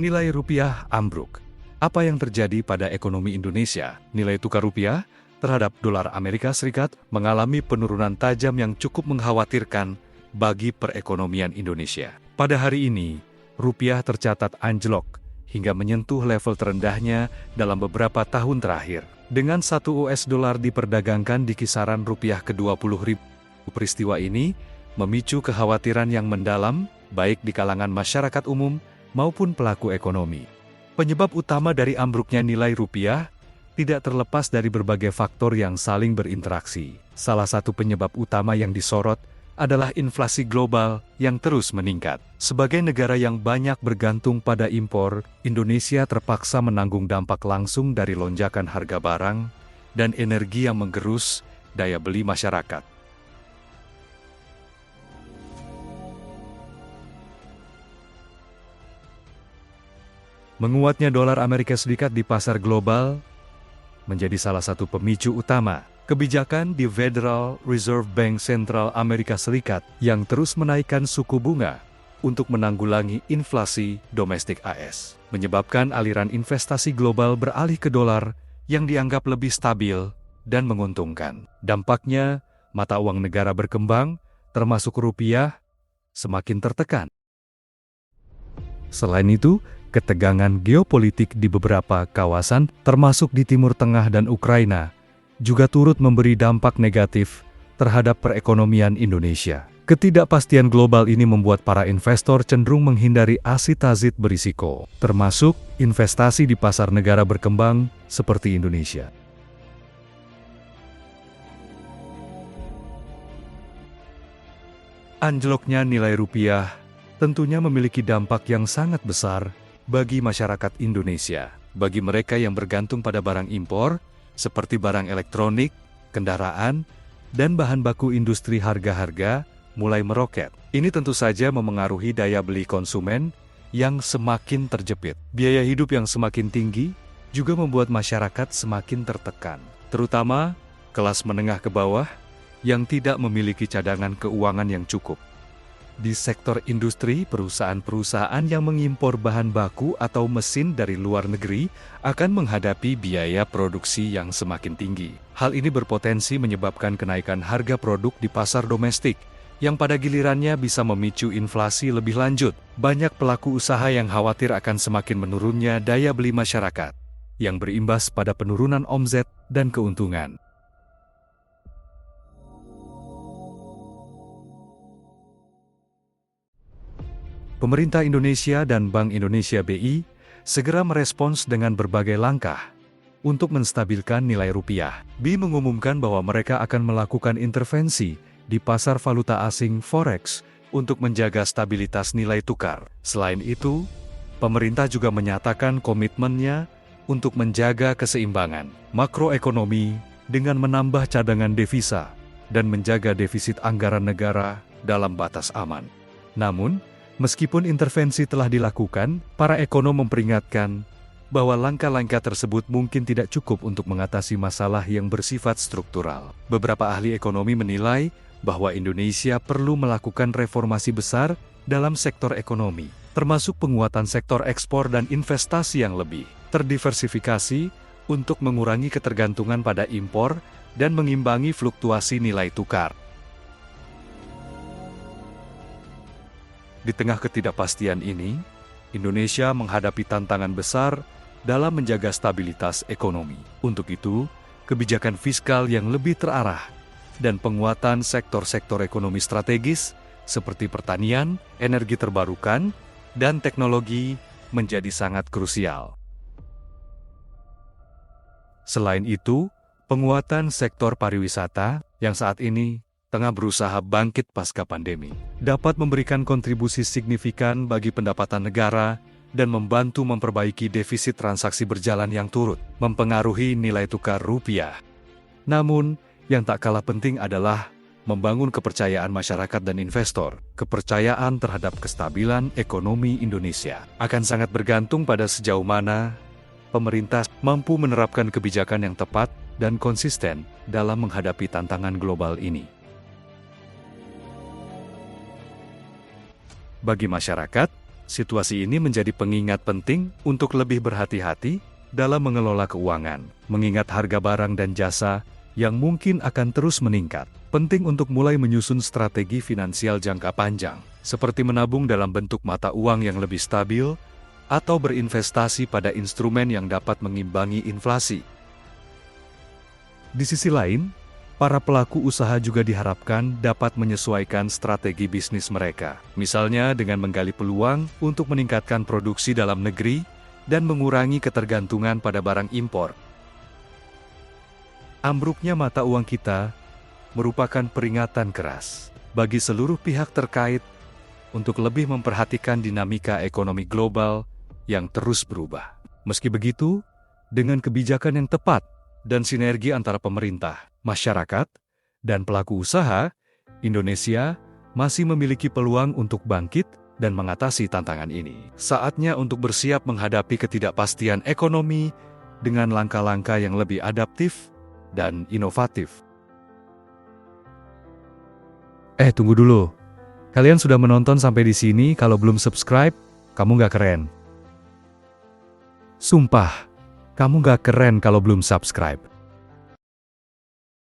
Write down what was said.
Nilai rupiah ambruk. Apa yang terjadi pada ekonomi Indonesia? Nilai tukar rupiah terhadap dolar Amerika Serikat mengalami penurunan tajam yang cukup mengkhawatirkan bagi perekonomian Indonesia. Pada hari ini, rupiah tercatat anjlok hingga menyentuh level terendahnya dalam beberapa tahun terakhir. Dengan 1 US dollar diperdagangkan di kisaran rupiah ke-20.000. Peristiwa ini memicu kekhawatiran yang mendalam, baik di kalangan masyarakat umum maupun pelaku ekonomi. Penyebab utama dari ambruknya nilai rupiah tidak terlepas dari berbagai faktor yang saling berinteraksi. Salah satu penyebab utama yang disorot adalah inflasi global yang terus meningkat. Sebagai negara yang banyak bergantung pada impor, Indonesia terpaksa menanggung dampak langsung dari lonjakan harga barang dan energi yang menggerus daya beli masyarakat. Menguatnya dolar Amerika Serikat di pasar global menjadi salah satu pemicu utama. Kebijakan di Federal Reserve Bank Sentral Amerika Serikat yang terus menaikkan suku bunga untuk menanggulangi inflasi domestik AS, menyebabkan aliran investasi global beralih ke dolar yang dianggap lebih stabil dan menguntungkan. Dampaknya, mata uang negara berkembang, termasuk rupiah, semakin tertekan. Selain itu, ketegangan geopolitik di beberapa kawasan, termasuk di Timur Tengah dan Ukraina, juga turut memberi dampak negatif terhadap perekonomian Indonesia. Ketidakpastian global ini membuat para investor cenderung menghindari aset berisiko, termasuk investasi di pasar negara berkembang seperti Indonesia. Anjloknya nilai rupiah tentunya memiliki dampak yang sangat besar bagi masyarakat Indonesia. Bagi mereka yang bergantung pada barang impor, seperti barang elektronik, kendaraan, dan bahan baku industri, harga-harga mulai meroket. Ini tentu saja memengaruhi daya beli konsumen yang semakin terjepit. Biaya hidup yang semakin tinggi juga membuat masyarakat semakin tertekan, terutama kelas menengah ke bawah yang tidak memiliki cadangan keuangan yang cukup. Di sektor industri, perusahaan-perusahaan yang mengimpor bahan baku atau mesin dari luar negeri akan menghadapi biaya produksi yang semakin tinggi. Hal ini berpotensi menyebabkan kenaikan harga produk di pasar domestik, yang pada gilirannya bisa memicu inflasi lebih lanjut. Banyak pelaku usaha yang khawatir akan semakin menurunnya daya beli masyarakat, yang berimbas pada penurunan omzet dan keuntungan. Pemerintah Indonesia dan Bank Indonesia BI segera merespons dengan berbagai langkah untuk menstabilkan nilai rupiah. BI mengumumkan bahwa mereka akan melakukan intervensi di pasar valuta asing forex untuk menjaga stabilitas nilai tukar. Selain itu, pemerintah juga menyatakan komitmennya untuk menjaga keseimbangan makroekonomi dengan menambah cadangan devisa dan menjaga defisit anggaran negara dalam batas aman. Namun, meskipun intervensi telah dilakukan, para ekonom memperingatkan bahwa langkah-langkah tersebut mungkin tidak cukup untuk mengatasi masalah yang bersifat struktural. Beberapa ahli ekonomi menilai bahwa Indonesia perlu melakukan reformasi besar dalam sektor ekonomi, termasuk penguatan sektor ekspor dan investasi yang lebih terdiversifikasi untuk mengurangi ketergantungan pada impor dan mengimbangi fluktuasi nilai tukar. Di tengah ketidakpastian ini, Indonesia menghadapi tantangan besar dalam menjaga stabilitas ekonomi. Untuk itu, kebijakan fiskal yang lebih terarah dan penguatan sektor-sektor ekonomi strategis seperti pertanian, energi terbarukan, dan teknologi menjadi sangat krusial. Selain itu, penguatan sektor pariwisata yang saat ini tengah berusaha bangkit pasca pandemi, dapat memberikan kontribusi signifikan bagi pendapatan negara dan membantu memperbaiki defisit transaksi berjalan yang turut mempengaruhi nilai tukar rupiah. Namun, yang tak kalah penting adalah membangun kepercayaan masyarakat dan investor. Kepercayaan terhadap kestabilan ekonomi Indonesia akan sangat bergantung pada sejauh mana pemerintah mampu menerapkan kebijakan yang tepat dan konsisten dalam menghadapi tantangan global ini. Bagi masyarakat, Situasi ini menjadi pengingat penting untuk lebih berhati-hati dalam mengelola keuangan, mengingat harga barang dan jasa yang mungkin akan terus meningkat. Penting untuk mulai menyusun strategi finansial jangka panjang, seperti menabung dalam bentuk mata uang yang lebih stabil atau berinvestasi pada instrumen yang dapat mengimbangi inflasi. Di sisi lain, para pelaku usaha juga diharapkan dapat menyesuaikan strategi bisnis mereka, misalnya dengan menggali peluang untuk meningkatkan produksi dalam negeri dan mengurangi ketergantungan pada barang impor. Ambruknya mata uang kita merupakan peringatan keras bagi seluruh pihak terkait untuk lebih memperhatikan dinamika ekonomi global yang terus berubah. Meski begitu, dengan kebijakan yang tepat dan sinergi antara pemerintah, masyarakat, dan pelaku usaha, Indonesia masih memiliki peluang untuk bangkit dan mengatasi tantangan ini. Saatnya untuk bersiap menghadapi ketidakpastian ekonomi dengan langkah-langkah yang lebih adaptif dan inovatif. Tunggu dulu. Kalian sudah menonton sampai di sini, kalau belum subscribe, kamu nggak keren. Sumpah, kamu nggak keren kalau belum subscribe.